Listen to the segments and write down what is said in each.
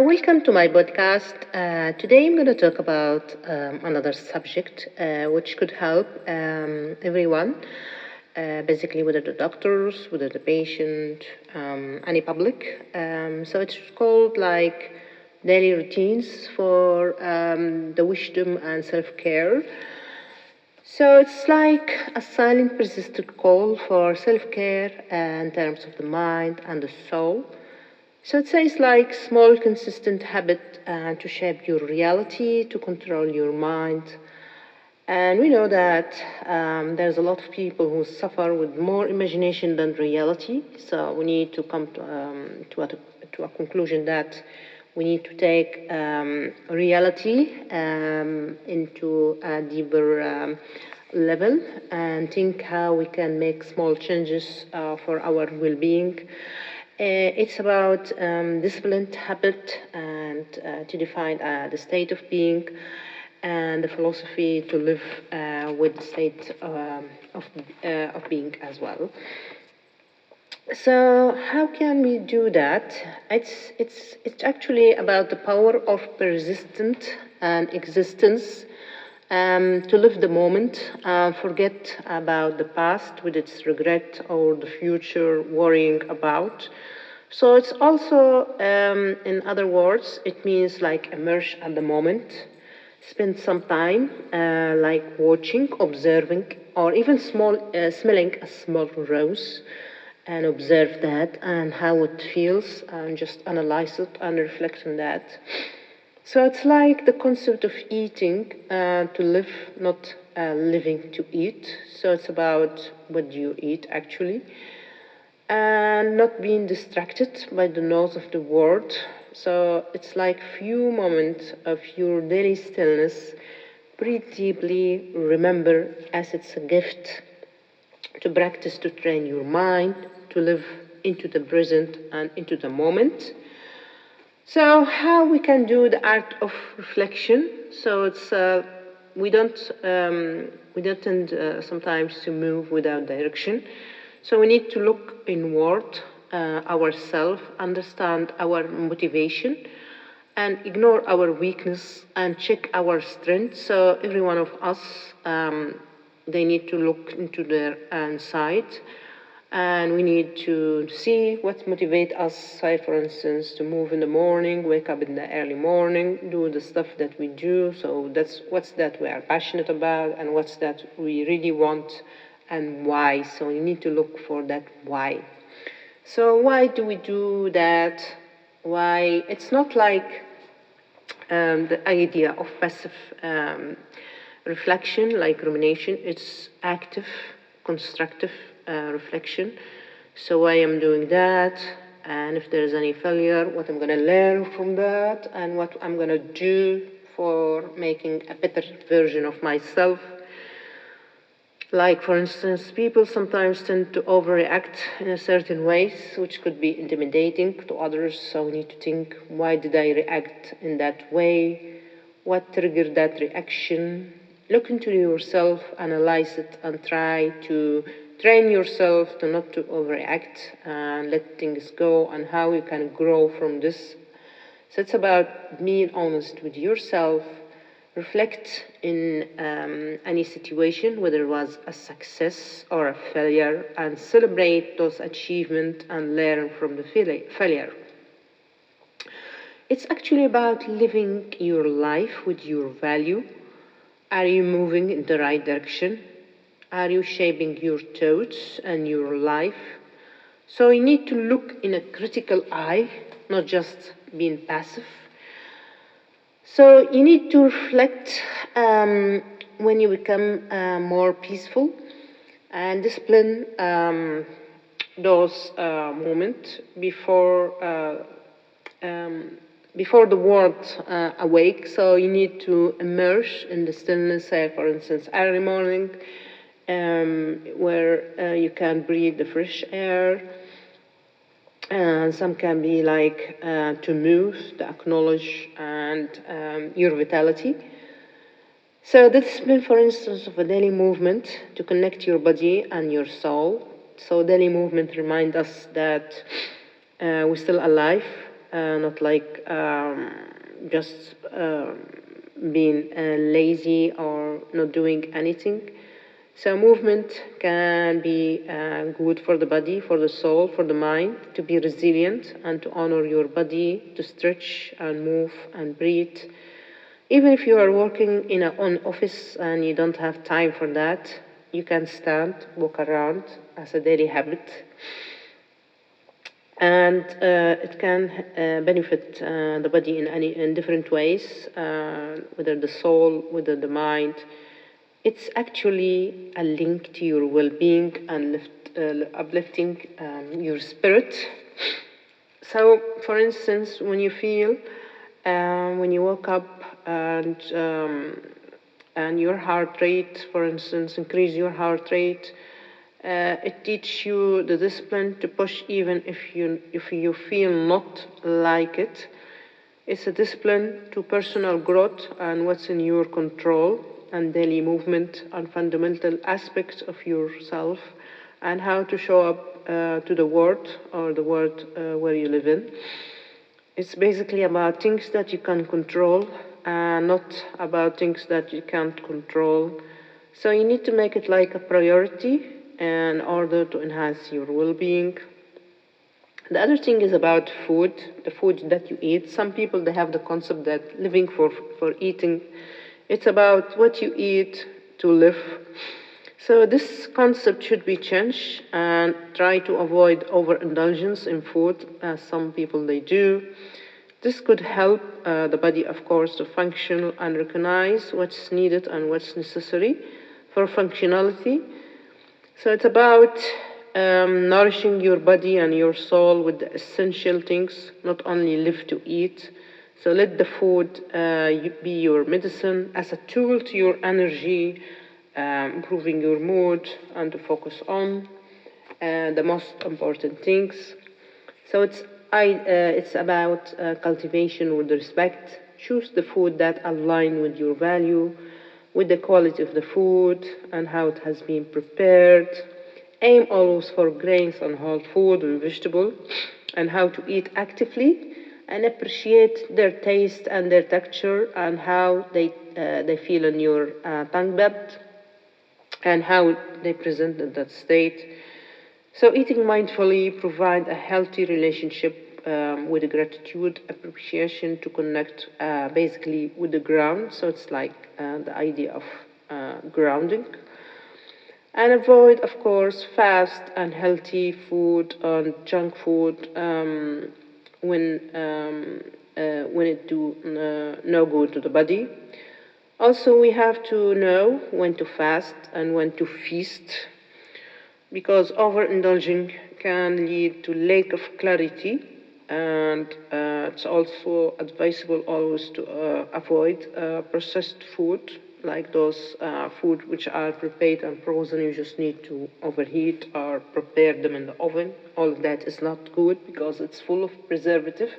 Welcome to my podcast. Today I'm going to talk about another subject which could help everyone, basically whether the doctors, whether the patient, any public. So it's called like daily routines for the wisdom and self-care. So it's like a silent, persistent call for self-care in terms of the mind and the soul. So it says like small, consistent habit to shape your reality, to control your mind. And we know that there's a lot of people who suffer with more imagination than reality. So we need to come to a conclusion that we need to take reality into a deeper level and think how we can make small changes for our well-being. It's about disciplined habit and to define the state of being and the philosophy to live with the state of being as well. So how can we do that? It's actually about the power of persistent and existence to live the moment, forget about the past with its regret or the future worrying about. So it's also, in other words, it means like immerse at the moment, spend some time like watching, observing, or even smelling a small rose and observe that and how it feels and just analyze it and reflect on that. So it's like the concept of eating to live, not living to eat. So it's about what do you eat actually, and not being distracted by the noise of the world. So it's like few moments of your daily stillness. Breathe deeply, remember as it's a gift to practice to train your mind to live into the present and into the moment. So how we can do the art of reflection? So it's we don't tend sometimes to move without direction. So we need to look inward ourselves, understand our motivation, and ignore our weakness and check our strength. So every one of us, they need to look into their inside, and we need to see what motivates us. Say, for instance, to move in the morning, wake up in the early morning, do the stuff that we do. So that's what's that we are passionate about, and what's that we really want, and why. So you need to look for that why. So why do we do that? Why? It's not like the idea of passive reflection, like rumination. It's active, constructive reflection. So why I'm doing that, and if there is any failure, what I'm going to learn from that, and what I'm going to do for making a better version of myself. Like, for instance, people sometimes tend to overreact in a certain ways, which could be intimidating to others. So we need to think, why did I react in that way? What triggered that reaction? Look into yourself, analyze it, and try to train yourself to not to overreact and let things go, and how you can grow from this. So it's about being honest with yourself. Reflect in any situation, whether it was a success or a failure, and celebrate those achievements and learn from the failure. It's actually about living your life with your value. Are you moving in the right direction? Are you shaping your thoughts and your life? So you need to look in a critical eye, not just being passive. So you need to reflect when you become more peaceful and discipline those moments before the world awake. So you need to immerse in the stillness, say, for instance, early morning, where you can breathe the fresh air. Some can be like to move, to acknowledge, and your vitality. So the discipline, for instance, of a daily movement to connect your body and your soul. So daily movement reminds us that we're still alive, not like just being lazy or not doing anything. So movement can be good for the body, for the soul, for the mind, to be resilient and to honor your body, to stretch and move and breathe. Even if you are working in an office and you don't have time for that, you can stand, walk around as a daily habit. And it can benefit the body in different ways, whether the soul, whether the mind. It's actually a link to your well-being and uplifting your spirit. So, for instance, when you feel, when you woke up and your heart rate, for instance, increase your heart rate, it teaches you the discipline to push even if you feel not like it. It's a discipline to personal growth and what's in your control, and daily movement and fundamental aspects of yourself, and how to show up to the world or the world where you live in. It's basically about things that you can control, not about things that you can't control. So you need to make it like a priority in order to enhance your well-being. The other thing is about food, the food that you eat. Some people, they have the concept that living for eating, it's about what you eat to live. So this concept should be changed and try to avoid overindulgence in food, as some people they do. This could help the body, of course, to function and recognize what's needed and what's necessary for functionality. So it's about nourishing your body and your soul with the essential things, not only live to eat. So let the food be your medicine as a tool to your energy, improving your mood, and to focus on the most important things. So it's about cultivation with respect. Choose the food that align with your value, with the quality of the food and how it has been prepared. Aim always for grains and whole food and vegetable, and how to eat actively and appreciate their taste and their texture and how they feel in your tongue bed and how they present in that state. So eating mindfully provide a healthy relationship with gratitude, appreciation to connect basically with the ground. So it's like the idea of grounding. And avoid, of course, fast and healthy food and junk food when it do no good to the body. Also, we have to know when to fast and when to feast, because overindulging can lead to lack of clarity, and it's also advisable always to avoid processed food, like those food which are prepared and frozen. You just need to overheat or prepare them in the oven. All of that is not good because it's full of preservative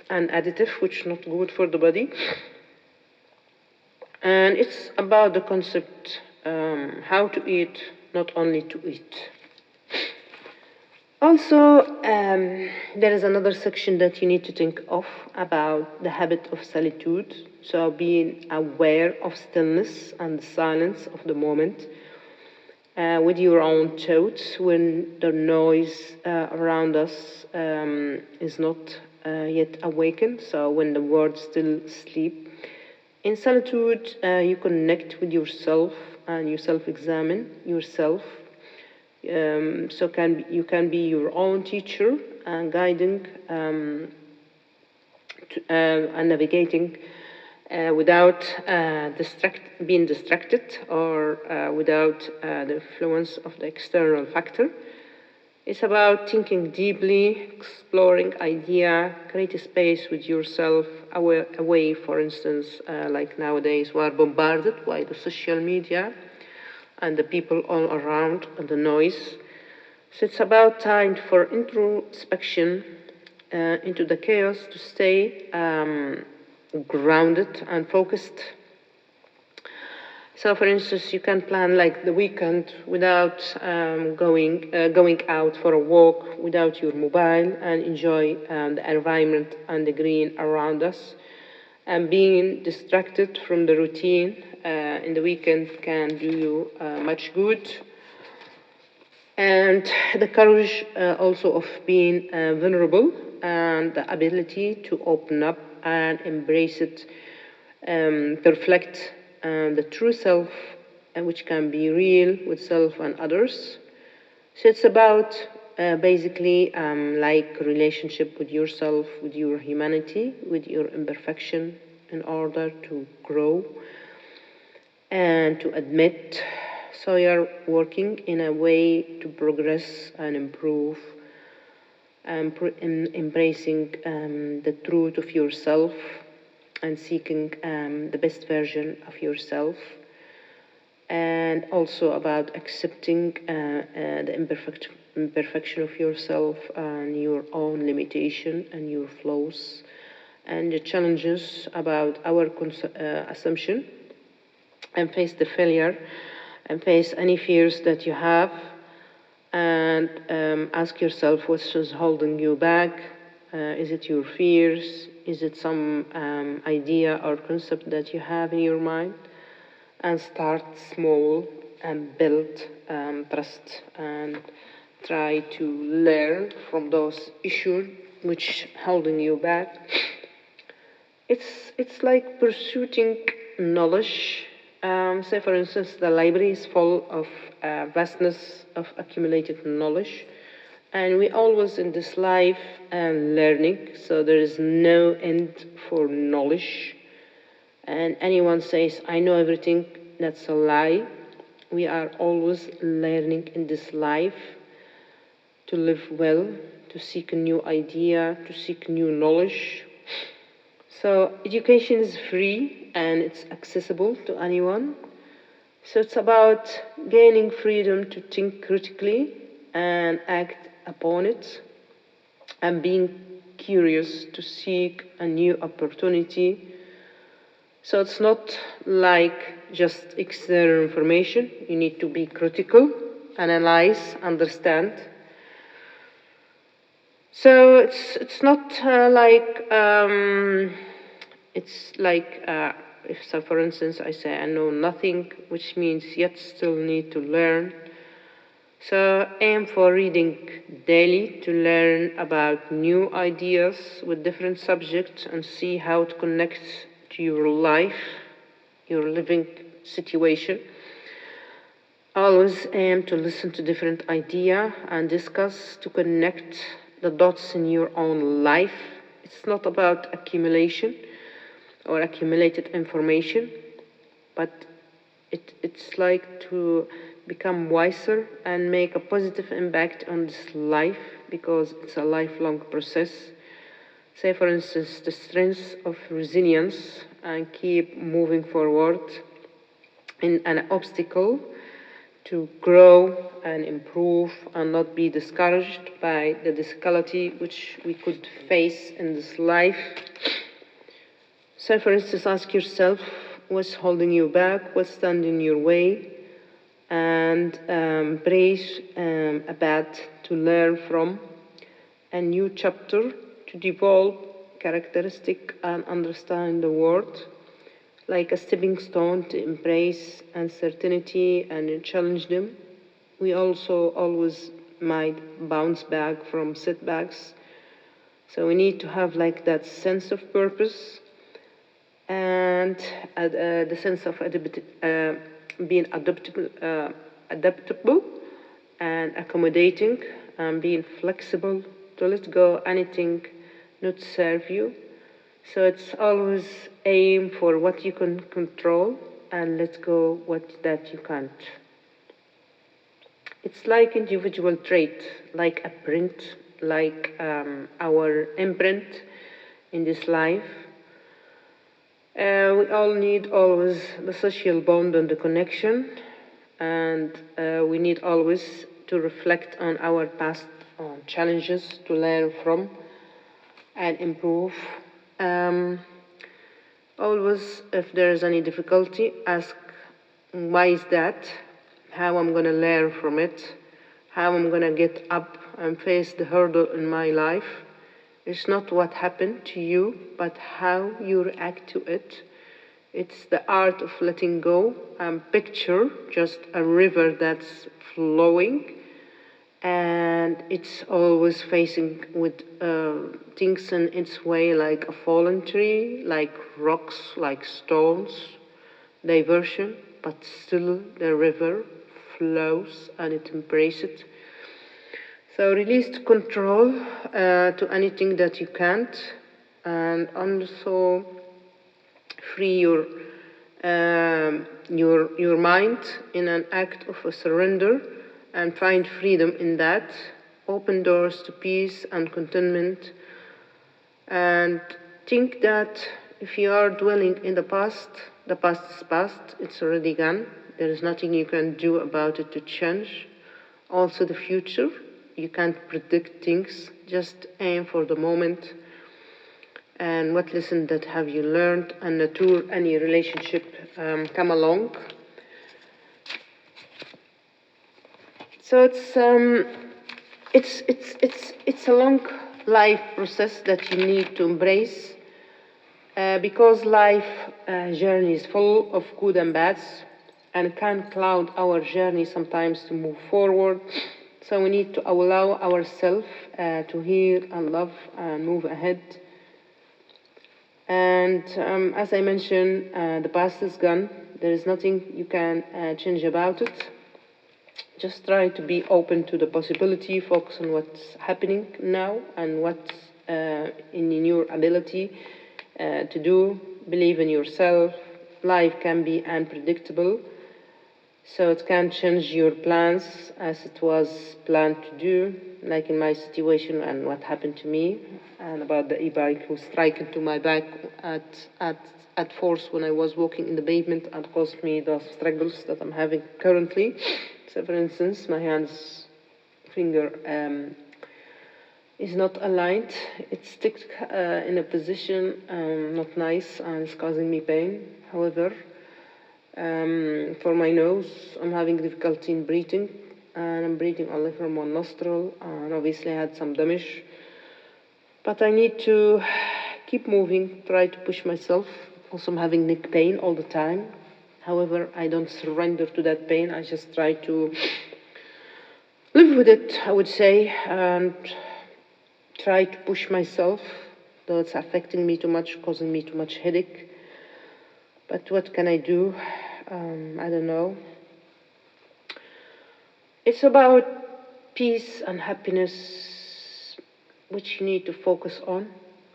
and additive, which is not good for the body. And it's about the concept how to eat, not only to eat. Also, there is another section that you need to think of about the habit of solitude. So being aware of stillness and the silence of the moment with your own thoughts when the noise around us is not yet awakened. So when the world still sleep. In solitude, you connect with yourself and you self-examine yourself. You can be your own teacher and guiding and navigating without being distracted or without the influence of the external factor. It's about thinking deeply, exploring idea, create a space with yourself away, for instance, like nowadays we are bombarded by the social media and the people all around and the noise. So it's about time for introspection into the chaos to stay grounded and focused. So, for instance, you can plan like the weekend without going out for a walk without your mobile and enjoy the environment and the green around us. And being distracted from the routine in the weekend can do you much good. And the courage also of being vulnerable and the ability to open up and embrace it, to reflect the true self, which can be real with self and others. So it's about basically like relationship with yourself, with your humanity, with your imperfection, in order to grow and to admit. So you're working in a way to progress and improve, and embracing the truth of yourself and seeking the best version of yourself, and also about accepting the imperfection of yourself and your own limitation and your flaws and the challenges about our assumption, and face the failure and face any fears that you have, and ask yourself what's holding you back. Is it your fears? Is it some idea or concept that you have in your mind? And start small and build trust and try to learn from those issues which holding you back. It's like pursuing knowledge. Say, for instance, the library is full of vastness of accumulated knowledge, and we always in this life learning. So there is no end for knowledge. And anyone says, I know everything, that's a lie. We are always learning in this life to live well, to seek a new idea, to seek new knowledge. So education is free and it's accessible to anyone. So it's about gaining freedom to think critically and act upon it, and being curious to seek a new opportunity. So it's not like just external information. You need to be critical, analyze, understand. So it's not it's like if, so for instance, I say I know nothing, which means yet still need to learn. So aim for reading daily to learn about new ideas with different subjects and see how it connects to your life, your living situation. Always aim to listen to different ideas and discuss to connect the dots in your own life. It's not about accumulation or accumulated information, but it's like to become wiser and make a positive impact on this life, because it's a lifelong process. Say, for instance, the strength of resilience and keep moving forward in an obstacle to grow and improve and not be discouraged by the difficulty which we could face in this life. So, for instance, ask yourself what's holding you back, what's standing in your way, and embrace a path to learn from, a new chapter to develop characteristic and understand the world, like a stepping stone to embrace uncertainty and challenge them. We also always might bounce back from setbacks. So we need to have like that sense of purpose and the sense of being adaptable and accommodating, and being flexible to let go anything not serve you. So it's always aim for what you can control and let go what that you can't. It's like individual trait, like a print, like our imprint in this life. We all need always the social bond and the connection, and we need always to reflect on our past challenges to learn from and improve. Always, if there is any difficulty, ask Why is that? How I'm going to learn from it? How I'm going to get up and face the hurdle in my life? It's not what happened to you, but how you react to it. It's the art of letting go. Picture just a river that's flowing, and it's always facing with things in its way, like a fallen tree, like rocks, like stones, diversion, but still the river flows and it embraces it. So release control to anything that you can't, and also free your mind in an act of a surrender, and find freedom in that. Open doors to peace and contentment, and think that if you are dwelling in the past is past, it's already gone. There is nothing you can do about it to change. Also the future, you can't predict things, just aim for the moment. And what lesson that have you learned, and the tour, any relationship come along. So it's a long life process that you need to embrace, because life journey is full of good and bads, and can cloud our journey sometimes to move forward. So we need to allow ourselves to heal and love and move ahead. And as I mentioned, the past is gone. There is nothing you can change about it. Just try to be open to the possibility, focus on what's happening now and what's in your ability to do. Believe in yourself. Life can be unpredictable, so it can change your plans as it was planned to do, like in my situation and what happened to me, and about the e-bike who struck into my back at force when I was walking in the pavement and caused me the struggles that I'm having currently. So for instance, my hand's finger is not aligned. It's stuck in a position not nice, and it's causing me pain. However, for my nose, I'm having difficulty in breathing, and I'm breathing only from one nostril, and obviously I had some damage. But I need to keep moving, try to push myself. Also, I'm having neck pain all the time. However, I don't surrender to that pain. I just try to live with it, I would say, and try to push myself, though it's affecting me too much, causing me too much headache. But what can I do? I don't know. It's about peace and happiness, which you need to focus on.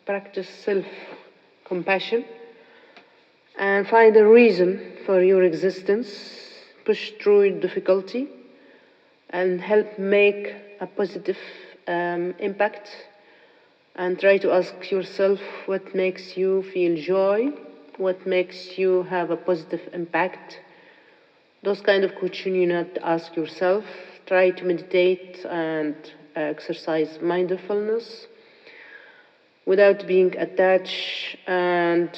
Practice self-compassion and find a reason for your existence. Push through difficulty and help make a positive impact. And try to ask yourself what makes you feel joy, what makes you have a positive impact. Those kind of questions you need to ask yourself. Try to meditate and exercise mindfulness without being attached, and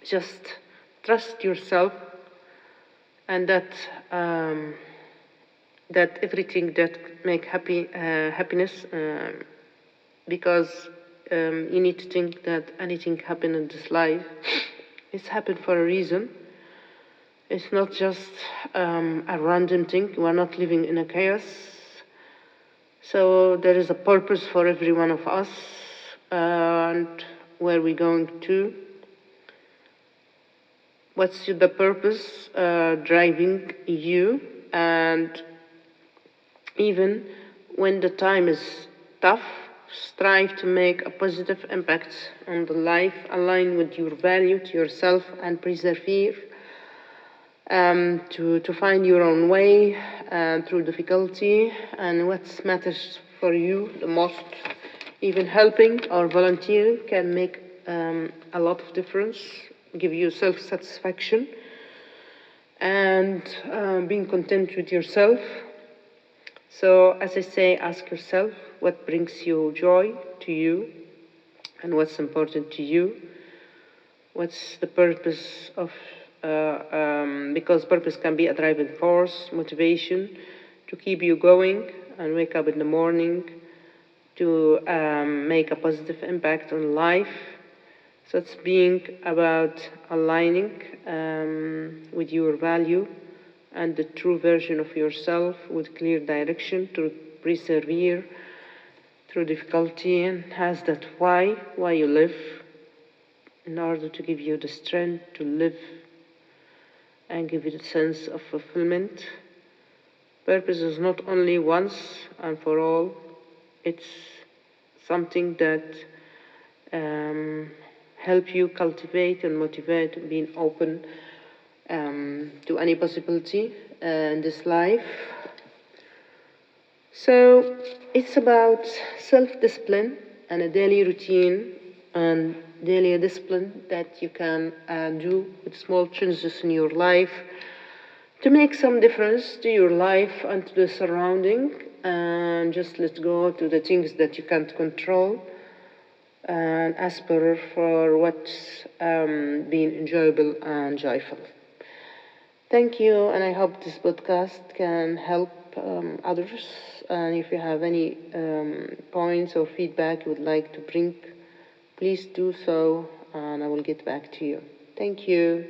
just trust yourself, and that everything that make happiness, because you need to think that anything happen in this life, it's happened for a reason. It's not just a random thing. We are not living in a chaos. So there is a purpose for every one of us, and where we're going to. What's the purpose driving you? And even when the time is tough, strive to make a positive impact on the life, align with your value to yourself, and persevere to find your own way through difficulty. And what matters for you the most, even helping or volunteering can make a lot of difference, give you self-satisfaction, and being content with yourself. So, as I say, ask yourself what brings you joy to you, and what's important to you. What's the purpose of because purpose can be a driving force, motivation to keep you going and wake up in the morning to make a positive impact on life. So it's being about aligning with your value and the true version of yourself with clear direction to persevere through difficulty and has that why you live, in order to give you the strength to live and give you the sense of fulfillment. Purpose is not only once and for all, it's something that help you cultivate and motivate, being open to any possibility in this life. So it's about self-discipline and a daily routine and daily discipline that you can do with small changes in your life to make some difference to your life and to the surrounding, and just let go to the things that you can't control and aspire for what's being enjoyable and joyful. Thank you, and I hope this podcast can help others. And if you have any points or feedback you would like to bring, please do so, and I will get back to you. Thank you.